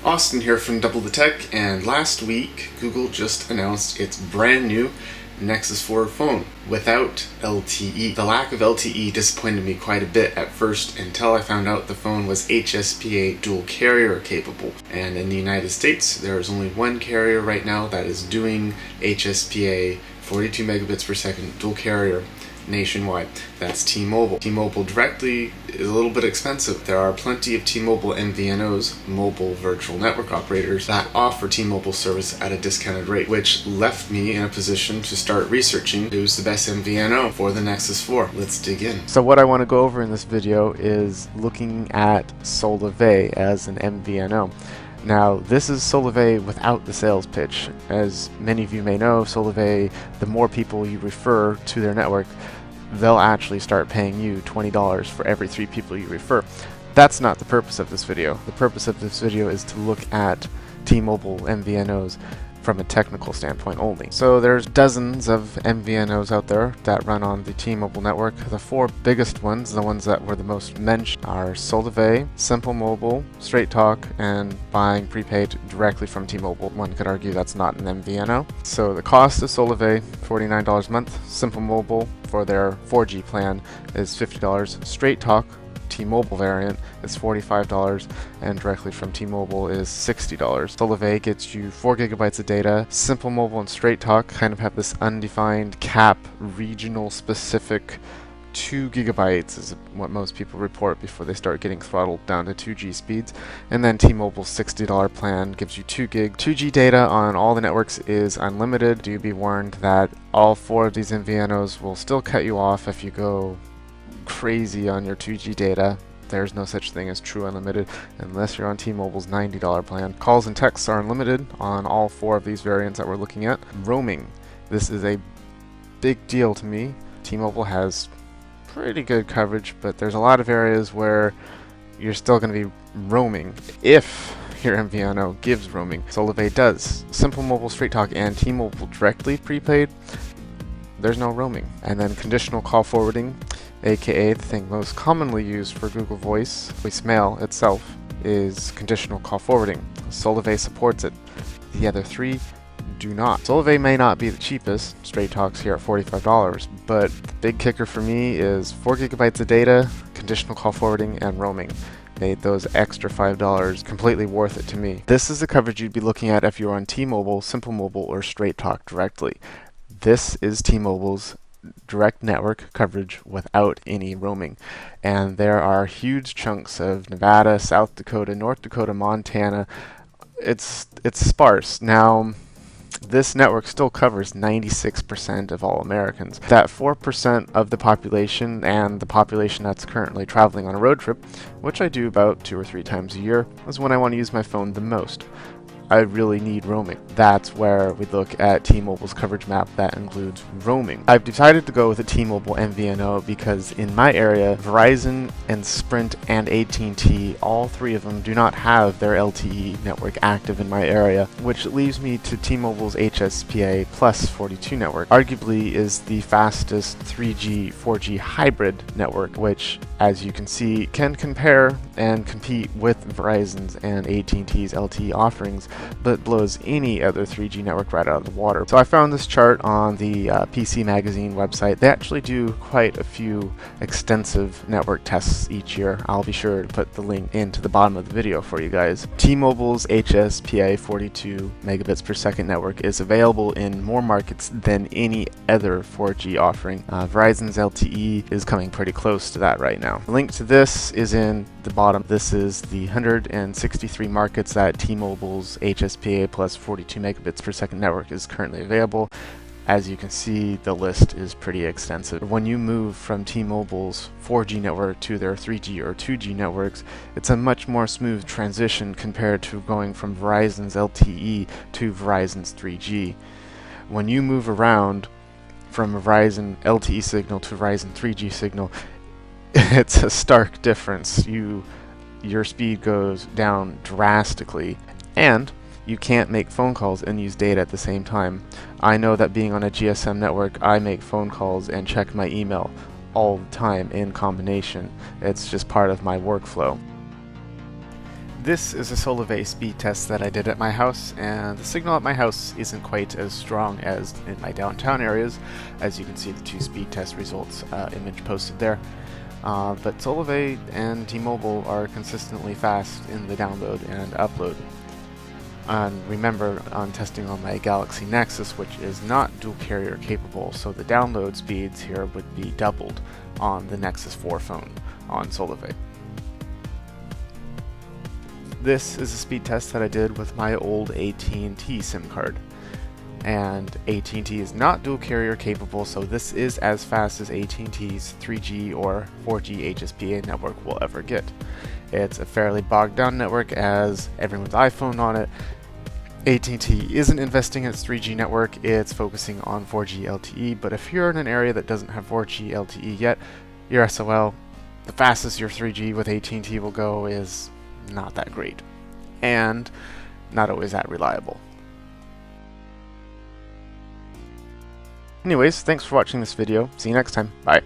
Austin here from Double the Tech, and last week Google just announced its brand new Nexus 4 phone without LTE. The lack of LTE disappointed me quite a bit at first until I found out the phone was HSPA dual carrier capable. And in the United States, there is only one carrier right now that is doing HSPA 42 megabits per second dual carrier nationwide. That's T-Mobile. T-Mobile directly is a little bit expensive. There are plenty of Tmobile MVNOs, mobile virtual network operators, that offer T-Mobile service at a discounted rate, which left me in a position to start researching who's the best MVNO for the Nexus 4. Let's dig in. So what I want to go over in this video is looking at Solavei as an MVNO. Now, this is Solavei without the sales pitch. As many of you may know, Solavei, the more people you refer to their network, they'll actually start paying you $20 for every 3 people you refer. That's not the purpose of this video. The purpose of this video is to look at T-Mobile MVNOs from a technical standpoint only. So there's dozens of MVNOs out there that run on the T-Mobile network. The 4 biggest ones, the ones that were the most mentioned, are Solavei, Simple Mobile, Straight Talk, and buying prepaid directly from T-Mobile. One could argue that's not an MVNO. So the cost of Solavei, $49 a month. Simple Mobile for their 4G plan is $50. Straight Talk T-Mobile variant is $45, and directly from T-Mobile is $60. Solavei gets you 4 gigabytes of data. Simple Mobile and Straight Talk kind of have this undefined cap, regional specific. 2 gigabytes is what most people report before they start getting throttled down to 2G speeds. And then T-Mobile's $60 plan gives you 2 gig. 2G data on all the networks is unlimited. Do be warned that all 4 of these MVNOs will still cut you off if you go crazy on your 2G data. There's no such thing as true unlimited unless you're on T-Mobile's $90 plan. Calls and texts are unlimited on all 4 of these variants that we're looking at. Roaming. This is a big deal to me. T-Mobile has pretty good coverage, but there's a lot of areas where you're still going to be roaming if your MVNO gives roaming. Solavei does. Simple Mobile, Straight Talk, and T-Mobile directly prepaid, there's no roaming. And then conditional call forwarding, aka the thing most commonly used for Google voicemail itself, is conditional call forwarding. Solavei supports it. The other 3 do not. Solavei may not be the cheapest. Straight Talk's here at $45, but the big kicker for me is 4 gigabytes of data, conditional call forwarding, and roaming. Made those extra $5 completely worth it to me. This is the coverage you'd be looking at if you're on T-Mobile, Simple Mobile, or Straight Talk directly. This is T-Mobile's direct network coverage without any roaming, and there are huge chunks of Nevada, South Dakota, North Dakota, Montana. It's sparse. Now, this network still covers 96% of all Americans. That 4% of the population, and the population that's currently traveling on a road trip, which I do about 2 or 3 times a year, is when I want to use my phone the most. I really need roaming. That's where we look at T-Mobile's coverage map that includes roaming. I've decided to go with a T-Mobile MVNO because in my area, Verizon and Sprint and at&t, all 3 of them do not have their LTE network active in my area, which leaves me to T-Mobile's HSPA plus 42 network. Arguably is the fastest 3G, 4G hybrid network, which, as you can see, can compare and compete with Verizon's and at&t's LTE offerings, but blows any other 3G network right out of the water. So I found this chart on the PC Magazine website. They actually do quite a few extensive network tests each year. I'll be sure to put the link into the bottom of the video for you guys. T-Mobile's HSPA 42 megabits per second network is available in more markets than any other 4G offering. Verizon's LTE is coming pretty close to that right now. The link to this is in the bottom. This is the 163 markets that T-Mobile's HSPA plus 42 megabits per second network is currently available. As you can see, the list is pretty extensive. When you move from T-Mobile's 4G network to their 3G or 2G networks, it's a much more smooth transition compared to going from Verizon's LTE to Verizon's 3G. When you move around from a Verizon LTE signal to Verizon 3G signal, it's a stark difference. Your speed goes down drastically, and you can't make phone calls and use data at the same time. I know that being on a GSM network, I make phone calls and check my email all the time in combination. It's just part of my workflow. This is a Solavei speed test that I did at my house, and the signal at my house isn't quite as strong as in my downtown areas. As you can see, the two speed test results image posted there. But Solavei and T-Mobile are consistently fast in the download and upload. And remember, on testing on my Galaxy Nexus, which is not dual carrier capable, so the download speeds here would be doubled on the Nexus 4 phone on Solavei. This is a speed test that I did with my old at&t SIM card. And at&t is not dual carrier capable, so this is as fast as at&t's 3G or 4G HSPA network will ever get. It's a fairly bogged down network as everyone's iPhone on it. at&t isn't investing in its 3G network, it's focusing on 4G LTE, but if you're in an area that doesn't have 4G LTE yet, you're SOL. The fastest your 3G with at&t will go is not that great, and not always that reliable. Anyways, thanks for watching this video. See you next time. Bye.